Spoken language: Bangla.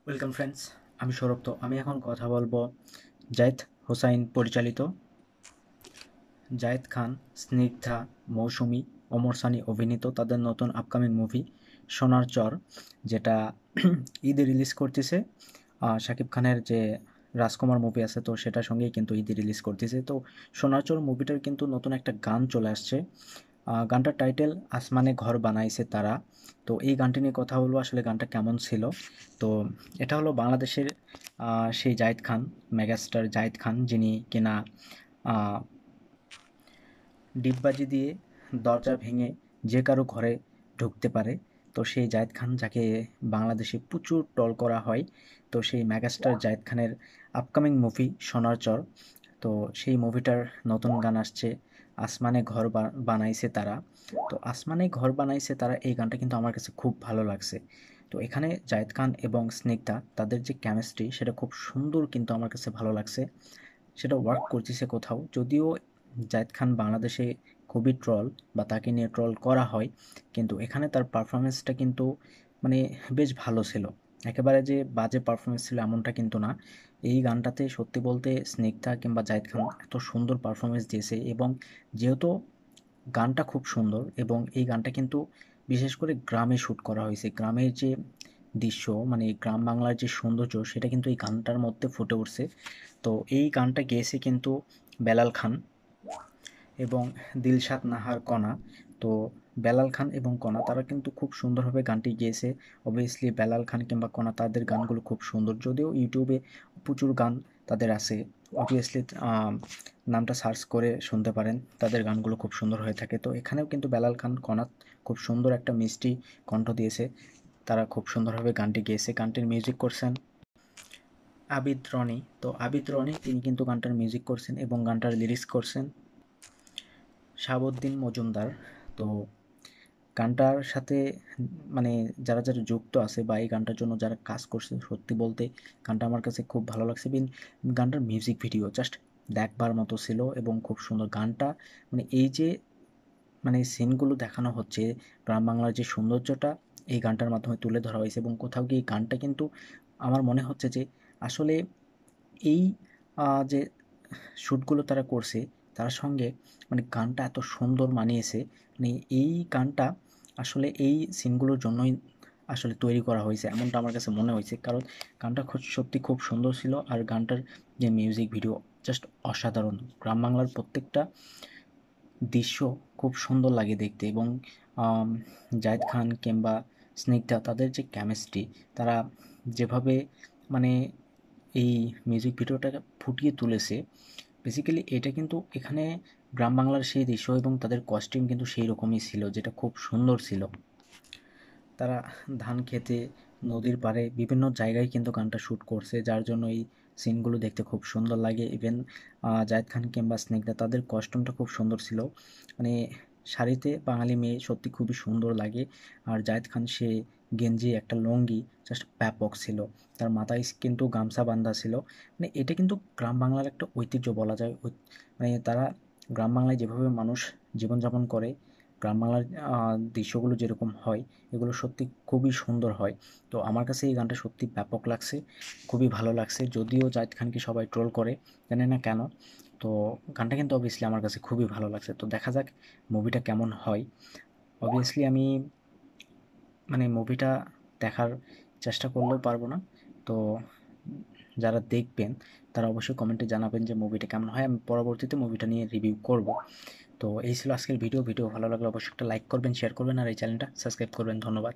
ওয়েলকাম ফ্রেন্ডস, আমি সৌরভ। তো আমি এখন কথা বলবো জায়েদ হোসাইন পরিচালিত, জায়েদ খান, স্নিগ্ধা, মৌসুমী, ওমর সানি অভিনীত তাদের নতুন আপকামিং মুভি সোনার চর, যেটা ঈদে রিলিজ করতেছে। শাকিব খানের যে রাজকুমার মুভি আছে, তো সেটার সঙ্গেই কিন্তু ঈদে রিলিজ করতেছে। তো সোনার চর মুভিটার কিন্তু নতুন একটা গান চলে আসছে। গানটার টাইটেল আসমানে ঘর বানাইছে তারা। তো এই গানটি নিয়ে কথা বলবো, আসলে গানটা কেমন ছিল। তো এটা হলো বাংলাদেশের সেই জায়েদ খান, মেগাস্টার জায়েদ খান, যিনি কিনা আহ, ডিগবাজি দিয়ে দরজা ভেঙে যে কারো ঘরে ঢুকতে পারে। তো সেই জায়েদ খান, যাকে বাংলাদেশে প্রচুর ট্রল করা হয়। তো সেই মেগাস্টার জায়েদ খানের আপকামিং মুভি সোনার চর। তো সেই মুভিটার নতুন গান আসছে, আসমানে ঘর বানাইছে তারা। তো আসমানে ঘর বানাইছে তারা, এই গানটা কিন্তু আমার কাছে খুব ভালো লাগছে। তো এখানে জায়েদ খান এবং স্নিগ্ধা, তাদের যে কেমিস্ট্রি সেটা খুব সুন্দর, কিন্তু আমার কাছে ভালো লাগছে। সেটা ওয়ার্ক করতেছে কোথাও, যদিও জায়েদ খান বাংলাদেশে খুবই ট্রল বা তাকে নিয়ে ট্রল করা হয়, কিন্তু এখানে তার পারফরমেন্সটা কিন্তু মানে বেশ ভালো ছিল। একেবারে যে বাজে পারফরমেন্স ছিল এমনটা কিন্তু না। এই গানটাতে সত্যি বলতে স্নিগ্ধা কিংবা জায়েদ খান এত সুন্দর পারফরমেন্স দিয়েছে, এবং যেহেতু গানটা খুব সুন্দর, এবং এই গানটা কিন্তু বিশেষ করে গ্রামে শ্যুট করা হয়েছে। গ্রামের যে দৃশ্য, মানে গ্রাম বাংলার যে সৌন্দর্য, সেটা কিন্তু এই গানটার মধ্যে ফুটে উঠছে। তো এই গানটা গেয়েছে কিন্তু বেলাল খান এবং দিলশাদ নাহার কণা। তো বেলাল খান এবং কণা, তারা কিন্তু খুব সুন্দরভাবে গানটি গেয়েছে। অবভিয়াসলি বেলাল খান কিংবা কণা, তাদের গানগুলো খুব সুন্দর, যদিও ইউটিউবে প্রচুর গান তাদের আছে। অবভিয়াসলি নামটা সার্চ করে শুনতে পারেন, তাদের গানগুলো খুব সুন্দর হয়ে থাকে। তো এখানেও কিন্তু বেলাল খান কণা খুব সুন্দর একটা মিষ্টি কণ্ঠ দিয়েছে, তারা খুব সুন্দরভাবে গানটি গেয়েছে। গানটির মিউজিক করছেন আবিদ রনি। তো আবিদ রনি, তিনি কিন্তু গানটার মিউজিক করছেন এবং গানটার লিরিক্স করছেন শাহাবুদ্দিন মজুমদার। তো গানটার সাথে মানে যারা যারা যুক্ত আছে বা এই গানটার জন্য যারা কাজ করছে, সত্যি বলতে গানটা আমার কাছে খুব ভালো লাগছে। গানটার মিউজিক ভিডিও জাস্ট দেখবার মতো ছিল এবং খুব সুন্দর গানটা। মানে এই যে মানে সিনগুলো দেখানো হচ্ছে, গ্রাম বাংলার যে সৌন্দর্যটা এই গানটার মাধ্যমে তুলে ধরা হয়েছে, এবং কোথাও গিয়ে গানটা কিন্তু আমার মনে হচ্ছে যে আসলে এই যে শ্যুটগুলো তারা করছে, তার সঙ্গে মানে গানটা এত সুন্দর মানিয়েছে। মানে এই গানটা আসলে এই সিনগুলোর জন্যই আসলে তৈরি করা হয়েছে, এমনটা আমার কাছে মনে হয়েছে। কারণ গানটা খুব সত্যি খুব সুন্দর ছিল, আর গানটার যে মিউজিক ভিডিও জাস্ট অসাধারণ। গ্রাম বাংলার প্রত্যেকটা দৃশ্য খুব সুন্দর লাগে দেখতে, এবং আম, জায়েদ খান কিংবা স্নিগ্ধা, তাদের যে কেমিস্ট্রি, তারা যেভাবে মানে এই মিউজিক ভিডিওটাকে ফুটিয়ে তুলেছে, বেসিক্যালি এটা কিন্তু এখানে গ্রাম বাংলার সেই দৃশ্য এবং তাদের কস্টিউম কিন্তু সেই রকমই ছিল, যেটা খুব সুন্দর ছিল। তারা ধান খেতে, নদীর পাড়ে বিভিন্ন জায়গায় কিন্তু গানটা শ্যুট করছে, যার জন্য এই সিনগুলো দেখতে খুব সুন্দর লাগে। ইভেন জায়েদ খান কিংবা স্নিগ্ধা, তাদের কস্টিউমটা খুব সুন্দর ছিল। মানে শাড়িতে বাঙালি মেয়ে সত্যি খুবই সুন্দর লাগে। আর জায়েদ খান, সে গেঞ্জি একটা লুঙ্গি জাস্ট ব্যাপক ছিল। তার মাথায় কিন্তু গামছা বাঁধা ছিল। মানে এটা কিন্তু গ্রাম বাংলার একটা ঐতিহ্য বলা যায়। মানে তারা গ্রাম বাংলায় যেভাবে মানুষ জীবনযাপন করে, গ্রাম বাংলার দৃশ্যগুলো যেরকম হয়, এগুলো সত্যি খুবই সুন্দর হয়। তো আমার কাছে এই গানটা সত্যি ব্যাপক লাগছে, খুবই ভালো লাগছে। যদিও জাহিদ খানকে সবাই ট্রোল করে, জানি না কেন। তো গানটা কিন্তু অবভিয়াসলি আমার কাছে খুবই ভালো লাগছে। তো দেখা যাক মুভিটা কেমন হয়। অবভিয়াসলি আমি মানে মুভিটা দেখার চেষ্টা করলেও পারবো না। তো যারা দেখবেন তারা অবশ্যই কমেন্টে জানাবেন যে মুভিটা কেমন হয়, আমি পরবর্তীতে মুভিটা নিয়ে রিভিউ করব। তো এই ছিল আজকের ভিডিও। ভালো লাগলে অবশ্যই একটা লাইক করবেন, শেয়ার করবেন, আর এই চ্যানেলটা সাবস্ক্রাইব করবেন। ধন্যবাদ।